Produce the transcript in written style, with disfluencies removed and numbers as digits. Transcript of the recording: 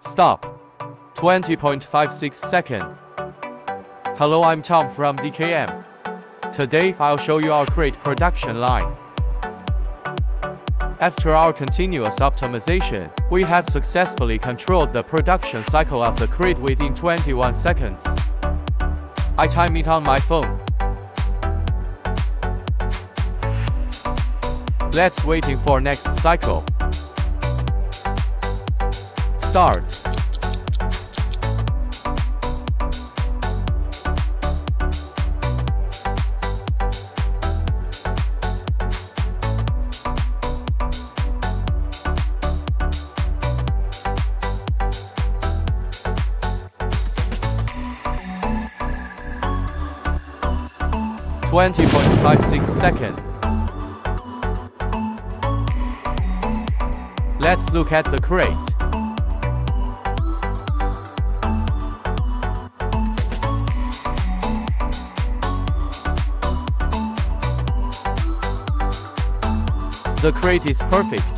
Stop. 20.56 seconds. Hello, I'm Tom from DKM. Today, I'll show you our crate production line. After our continuous optimization, we have successfully controlled the production cycle of the crate within 21 seconds. I time it on my phone. Let's waiting for next cycle. Start. (20.56 seconds). Let's look at the crate. The crate is perfect.